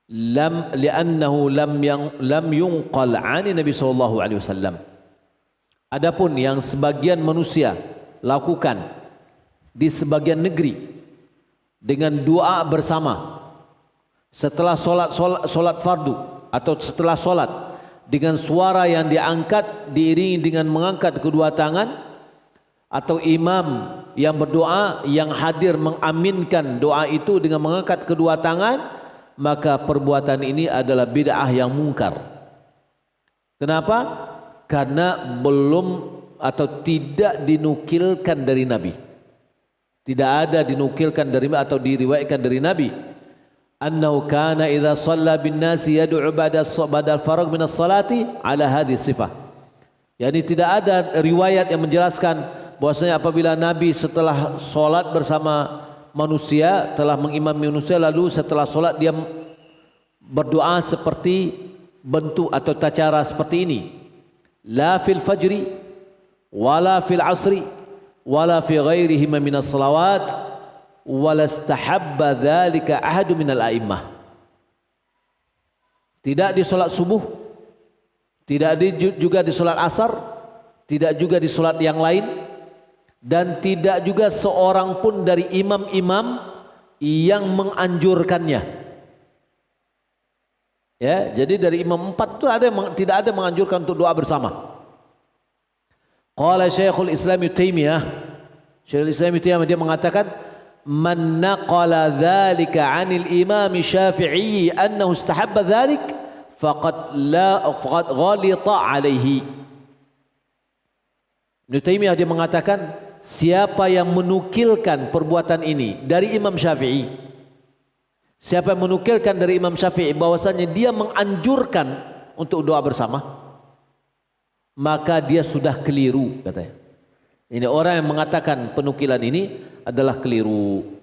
li'annahu lam yunqal 'ani Nabi sallallahu alaihi wasallam. Adapun yang sebagian manusia lakukan di sebagian negeri dengan doa bersama setelah solat fardu atau setelah solat dengan suara yang diangkat diiringi dengan mengangkat kedua tangan, atau imam yang berdoa yang hadir mengaminkan doa itu dengan mengangkat kedua tangan, maka perbuatan ini adalah bid'ah yang mungkar. Kenapa? Karena belum atau tidak dinukilkan dari Nabi. Tidak ada dinukilkan dari atau diriwayatkan dari Nabi. Annahu kana idza shalla bin nasi yad'u ba'da al-faragh min as-salati ala hadhihi sifah. Yani tidak ada riwayat yang menjelaskan bahwasanya apabila Nabi setelah solat bersama manusia, telah mengimami manusia, lalu setelah solat dia berdoa seperti bentuk atau tata cara seperti ini. La fil fajri wala fil asri wala fi ghairihima minas salawat wala istahabba dzalika ahadu minal a'immah. Tidak di salat subuh, tidak juga di salat asar, tidak juga di salat yang lain, dan tidak juga seorang pun dari imam-imam yang menganjurkannya. Ya, jadi dari imam 4 itu tidak ada menganjurkan untuk doa bersama. Qala Syekhul Islam Ibnu Taimiyah, Syekhul Islam Ibnu Taimiyah dia mengatakan, man naqala dzalika 'anil Imam Syafi'i annahu istahabba dzalik faqad ghalita 'alaihi. Ibnu Taimiyah dia mengatakan, siapa yang menukilkan perbuatan ini dari Imam Syafi'i, siapa yang menukilkan dari Imam Syafi'i bahwasanya dia menganjurkan untuk doa bersama, maka dia sudah keliru, katanya. Ini orang yang mengatakan penukilan ini adalah keliru.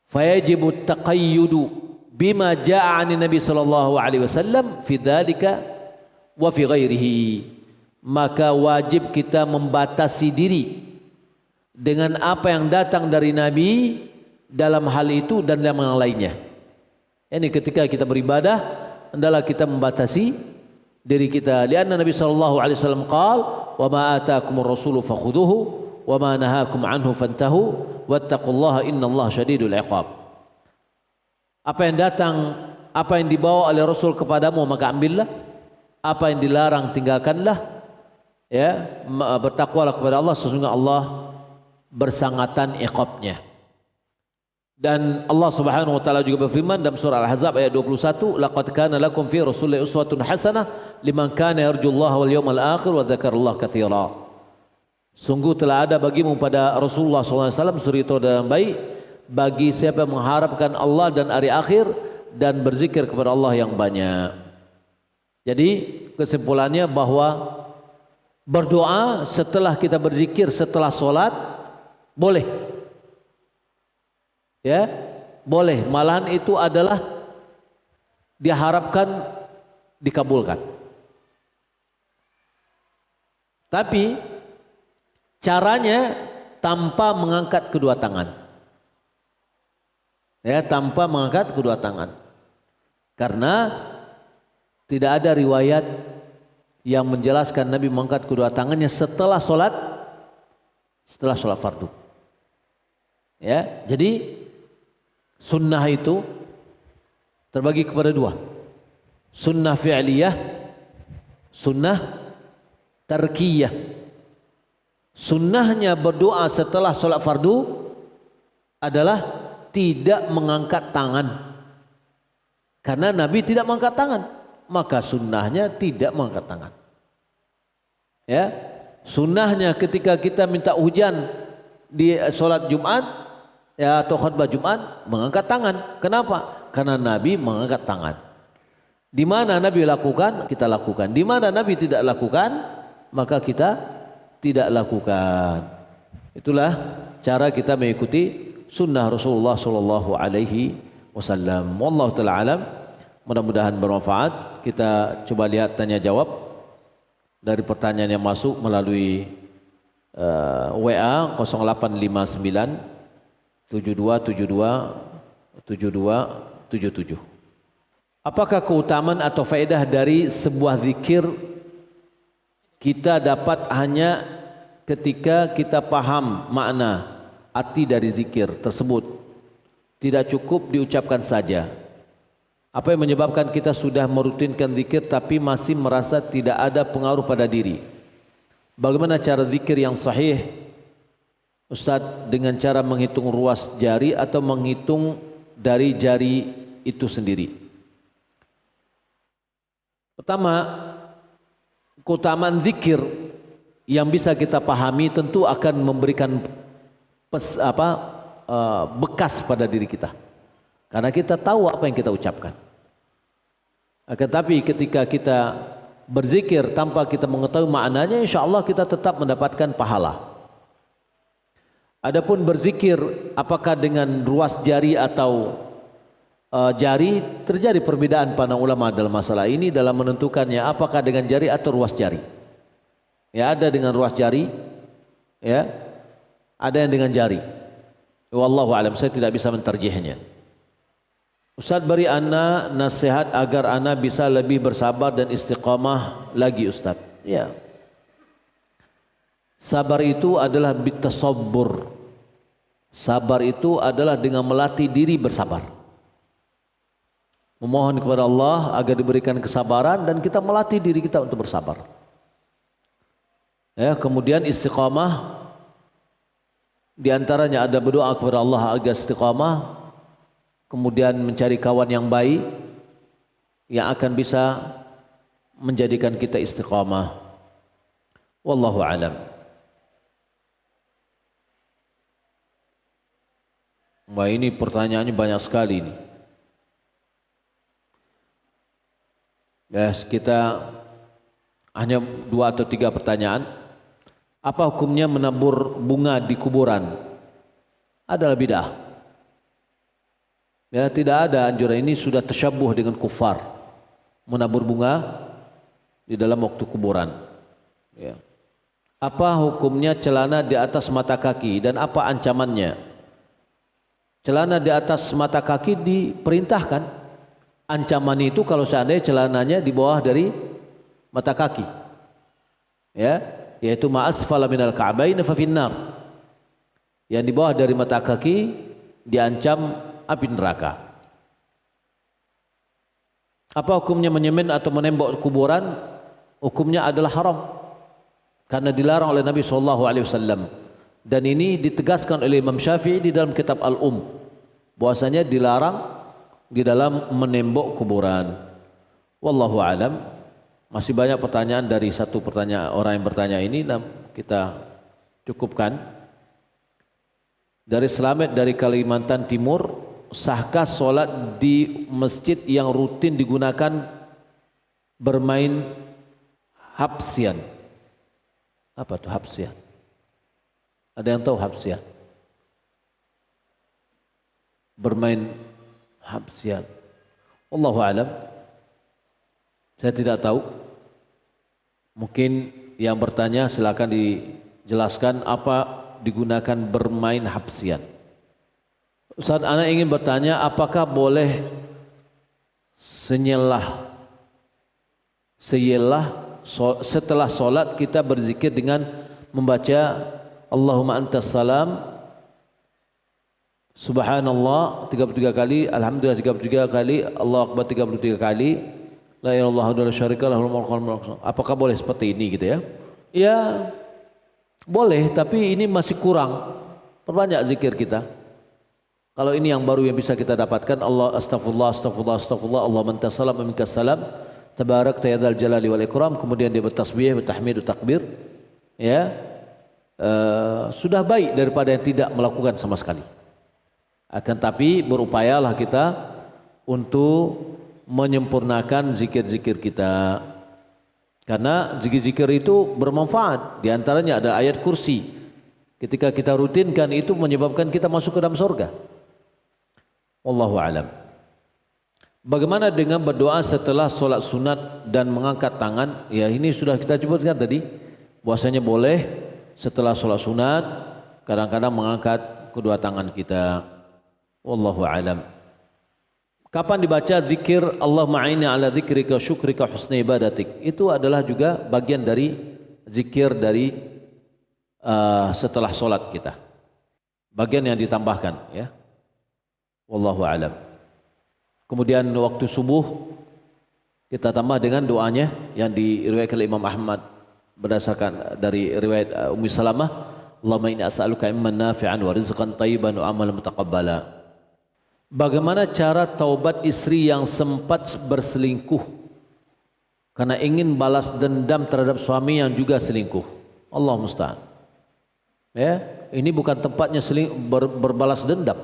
Fayajibu taqayyudu bima jaa'a 'ani Nabi sallallahu alaihi wasallam fi dzalika wa fi ghairihi. Maka wajib kita membatasi diri dengan apa yang datang dari Nabi dalam hal itu dan dalam yang lainnya. Ini ketika kita beribadah hendaklah kita membatasi diri kita. Lianna Nabi sallallahu alaihi wasallam qala, "Wa ma ataakumur rasulu fakhuduhu wa ma nahakum anhu fantahu wattaqullaha innallaha syadidul iqab." Apa yang datang, apa yang dibawa oleh Rasul kepadamu maka ambillah, apa yang dilarang tinggalkanlah. Ya, bertakwalah kepada Allah, sesungguhnya Allah bersangatan iqabnya. Dan Allah Subhanahu wa taala juga berfirman dalam surah Al-Ahzab ayat 21, laqad kana lakum fi rasulillahi uswatun hasanah liman kana yarjullaha wal yawmal akhir wa dzakarallaha katsira. Sungguh telah ada bagimu pada Rasulullah SAW suri teladan baik bagi siapa yang mengharapkan Allah dan hari akhir dan berzikir kepada Allah yang banyak. Jadi kesimpulannya bahwa berdoa setelah kita berzikir setelah solat boleh, ya boleh, malahan itu adalah diharapkan dikabulkan. Tapi caranya tanpa mengangkat kedua tangan, ya tanpa mengangkat kedua tangan, karena tidak ada riwayat yang menjelaskan Nabi mengangkat kedua tangannya setelah solat fardu. Ya, jadi sunnah itu terbagi kepada dua, sunnah fi'liyah, sunnah tarkiyah. Sunnahnya berdoa setelah solat fardu adalah tidak mengangkat tangan, karena Nabi tidak mengangkat tangan, maka sunnahnya tidak mengangkat tangan. Ya, sunnahnya ketika kita minta hujan di solat Jumat, ya atau khutbah Jumat, mengangkat tangan. Kenapa? Karena Nabi mengangkat tangan. Di mana Nabi lakukan, kita lakukan. Di mana Nabi tidak lakukan, maka kita tidak lakukan. Itulah cara kita mengikuti sunnah Rasulullah sallallahu alaihi wasallam. Wallahu taala alam. Mudah-mudahan bermanfaat. Kita coba lihat tanya jawab dari pertanyaan yang masuk melalui WA 0859 7277. Apakah keutamaan atau faedah dari sebuah zikir kita dapat hanya ketika kita paham makna arti dari zikir tersebut, tidak cukup diucapkan saja? Apa yang menyebabkan kita sudah merutinkan zikir tapi masih merasa tidak ada pengaruh pada diri? Bagaimana cara zikir yang sahih, Ustaz, dengan cara menghitung ruas jari atau menghitung dari jari itu sendiri? Pertama, keutamaan zikir yang bisa kita pahami tentu akan memberikan bekas pada diri kita, karena kita tahu apa yang kita ucapkan. Tetapi ketika kita berzikir tanpa kita mengetahui maknanya, insya Allah kita tetap mendapatkan pahala. Adapun berzikir apakah dengan ruas jari atau jari, terjadi perbedaan para ulama dalam masalah ini dalam menentukannya apakah dengan jari atau ruas jari. Ya, ada dengan ruas jari, ya, ada yang dengan jari. Wallahu alam, saya tidak bisa mentarjihnya. Ustaz, beri ana nasihat agar ana bisa lebih bersabar dan istiqamah lagi, Ustaz. Ya. Sabar itu adalah bitasabbur. Sabar itu adalah dengan melatih diri bersabar. Memohon kepada Allah agar diberikan kesabaran dan kita melatih diri kita untuk bersabar. Ya, kemudian istiqamah, di antaranya ada berdoa kepada Allah agar istiqamah, kemudian mencari kawan yang baik yang akan bisa menjadikan kita istiqamah. Wallahu alam. Wah, ini pertanyaannya banyak sekali ini. Ya, kita hanya 2 atau 3 pertanyaan. Apa hukumnya menabur bunga di kuburan? Adalah bid'ah. Ya, tidak ada anjuran ini, sudah tasyabuh dengan kufar menabur bunga di dalam waktu kuburan. Ya. Apa hukumnya celana di atas mata kaki dan apa ancamannya? Celana di atas mata kaki diperintahkan. Ancaman itu kalau seandainya celananya di bawah dari mata kaki, ya, yaitu ma'asfala minal ka'bain fa finnar. Yang di bawah dari mata kaki diancam api neraka. Apa hukumnya menyemen atau menembok kuburan? Hukumnya adalah haram karena dilarang oleh Nabi SAW, dan ini ditegaskan oleh Imam Syafi'i di dalam kitab bahwasanya dilarang di dalam menembok kuburan. Wallahu alam. Masih banyak pertanyaan dari satu pertanyaan orang yang bertanya ini, kita cukupkan. dari Slamet dari Kalimantan Timur, sahkah solat di masjid yang rutin digunakan bermain habsian? Apa tuh habsian? Ada yang tahu habsian? Bermain habsian. Wallahu alam. Saya tidak tahu. Mungkin yang bertanya silakan dijelaskan apa digunakan bermain habsian. Ustaz, anak ingin bertanya apakah boleh setelah solat kita berzikir dengan membaca Allahumma antas salam, Subhanallah 33 kali, Alhamdulillah 33 kali, Allahu Akbar 33 kali, La ilaha illallah wa la syarika lahu lahul mulku wa lahul hamdu. Apakah boleh seperti ini gitu ya? Ya boleh, tapi ini masih kurang. Perbanyak zikir kita. Kalau ini yang baru yang bisa kita dapatkan, Allah astagfirullah, astagfirullah, astagfirullah, Allahumma antas salam wa minkas salam, tabarakta ya dzal jalali wal ikram, kemudian dia bertasbih, bertahmid, takbir. Ya. Sudah baik daripada yang tidak melakukan sama sekali. Akan tapi berupayalah kita untuk menyempurnakan zikir-zikir kita, karena zikir-zikir itu bermanfaat. Di antaranya ada ayat kursi. Ketika kita rutinkan itu menyebabkan kita masuk ke dalam surga. Wallahu alam. Bagaimana dengan berdoa setelah solat sunat dan mengangkat tangan? Ya, ini sudah kita sebutkan tadi, bahwasanya boleh setelah solat sunat kadang-kadang mengangkat kedua tangan kita. Wallahu alam. Kapan dibaca zikir Allahumma a'inni ala dzikrika syukrika husni ibadatik? Itu adalah juga bagian dari zikir dari setelah solat kita. Bagian yang ditambahkan, ya. Wallahu alam. Kemudian waktu subuh kita tambah dengan doanya yang diriwayatkan oleh Imam Ahmad berdasarkan dari riwayat Ummi Salamah, Allahumma inni as'aluka ilman nafi'an wa rizqan thayyiban wa amalan mutaqabbala. Bagaimana cara taubat istri yang sempat berselingkuh karena ingin balas dendam terhadap suami yang juga selingkuh? Allah musta'an. Ya, ini bukan tempatnya berbalas dendam.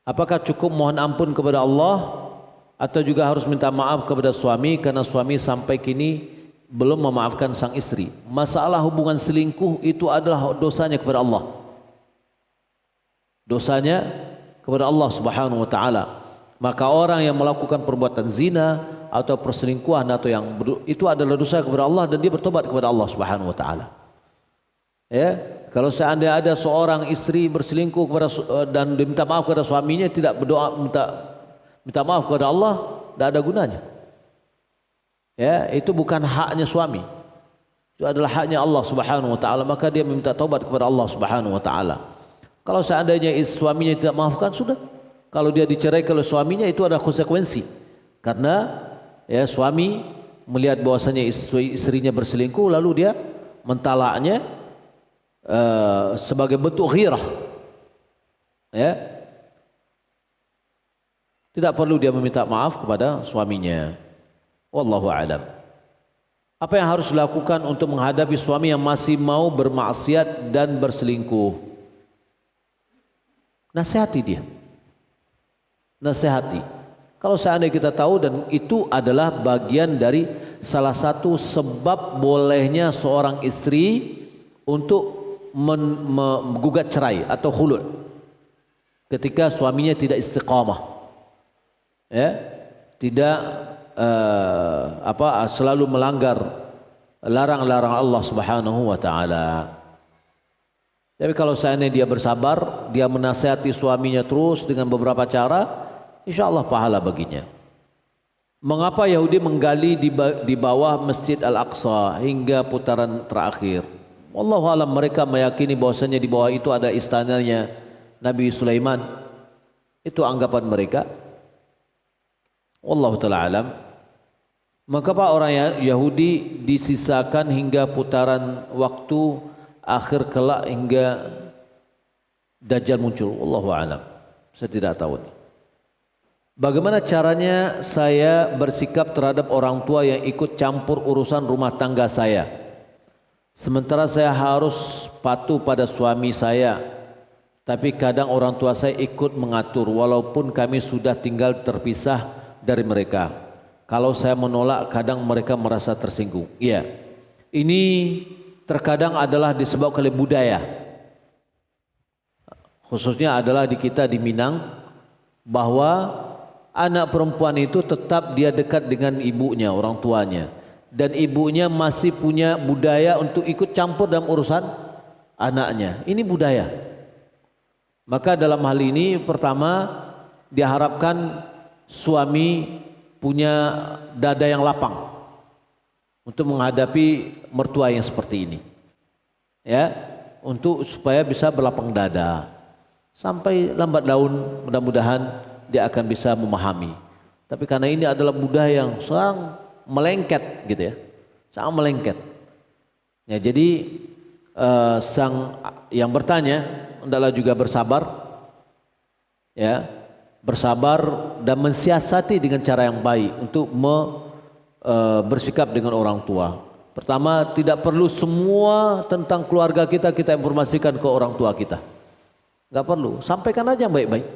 Apakah cukup mohon ampun kepada Allah atau juga harus minta maaf kepada suami karena suami sampai kini belum memaafkan sang istri? Masalah hubungan selingkuh itu adalah dosanya kepada Allah. Dosanya kepada Allah Subhanahu wa taala. Maka orang yang melakukan perbuatan zina atau perselingkuhan atau yang itu adalah dosa kepada Allah dan dia bertobat kepada Allah Subhanahu wa taala. Ya, kalau seandainya ada seorang istri berselingkuh kepada dan diminta maaf kepada suaminya, tidak berdoa minta maaf kepada Allah, tidak ada gunanya. Ya, itu bukan haknya suami. Itu adalah haknya Allah Subhanahu wa taala, maka dia meminta taubat kepada Allah Subhanahu wa taala. Kalau seandainya suaminya tidak maafkan, sudah. Kalau dia diceraikan oleh suaminya, itu ada konsekuensi. Karena ya suami melihat bahwasanya istrinya berselingkuh, lalu dia mentalaknya sebagai bentuk ghirah. Ya. Tidak perlu dia meminta maaf kepada suaminya. Wallahu a'lam. Apa yang harus dilakukan untuk menghadapi suami yang masih mau bermaksiat dan berselingkuh? Nasihati dia. Nasihati. Kalau seandainya kita tahu dan itu adalah bagian dari salah satu sebab bolehnya seorang istri untuk menggugat cerai atau khulu' ketika suaminya tidak istiqamah. Ya, tidak selalu melanggar larang-larang Allah Subhanahu wa taala. Tapi kalau seandainya dia bersabar, dia menasihati suaminya terus dengan beberapa cara, insyaallah pahala baginya. Mengapa Yahudi menggali di bawah Masjid Al-Aqsa hingga putaran terakhir? Wallahu alam, mereka meyakini bahwasanya di bawah itu ada istananya Nabi Sulaiman. Itu anggapan mereka. Wallahu ta'ala alam. Mengapa orang Yahudi disisakan hingga putaran waktu akhir kelak hingga Dajjal muncul? Wallahu a'lam. Saya tidak tahu. Bagaimana caranya saya bersikap terhadap orang tua yang ikut campur urusan rumah tangga saya? Sementara saya harus patuh pada suami saya, tapi kadang orang tua saya ikut mengatur walaupun kami sudah tinggal terpisah dari mereka. Kalau saya menolak, kadang mereka merasa tersinggung. Iya, ini terkadang adalah disebabkan oleh budaya. Khususnya adalah di kita di Minang, bahwa anak perempuan itu tetap dia dekat dengan ibunya, orang tuanya. Dan ibunya masih punya budaya untuk ikut campur dalam urusan anaknya. Ini budaya. Maka dalam hal ini pertama diharapkan suami punya dada yang lapang untuk menghadapi mertua yang seperti ini. Ya, untuk supaya bisa berlapang dada. Sampai lambat laun mudah-mudahan dia akan bisa memahami. Tapi karena ini adalah budaya yang sangat melengket gitu ya, sangat melengket. Ya, jadi sang yang bertanya hendaklah juga bersabar, ya, bersabar dan mensiasati dengan cara yang baik untuk bersikap dengan orang tua. Pertama, tidak perlu semua tentang keluarga kita informasikan ke orang tua kita. Enggak perlu, sampaikan aja yang baik-baik.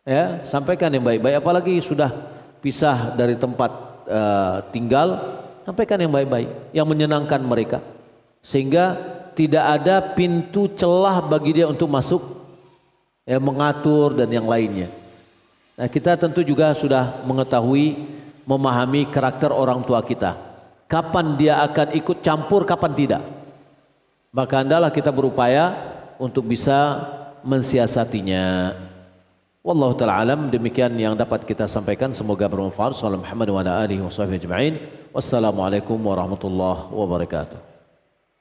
Ya, sampaikan yang baik-baik, apalagi sudah pisah dari tempat tinggal, sampaikan yang baik-baik, yang menyenangkan mereka, sehingga tidak ada pintu celah bagi dia untuk masuk, ya, mengatur dan yang lainnya. Nah, kita tentu juga sudah mengetahui, memahami karakter orang tua kita, kapan dia akan ikut campur, kapan tidak. Maka hendaklah kita berupaya untuk bisa mensiasatinya. Wallahu ta'ala alam, demikian yang dapat kita sampaikan, semoga bermanfaat. Sallallahu Muhammad wa ala alihi wa sahbihi ajma'in. Wassalamualaikum warahmatullahi wabarakatuh.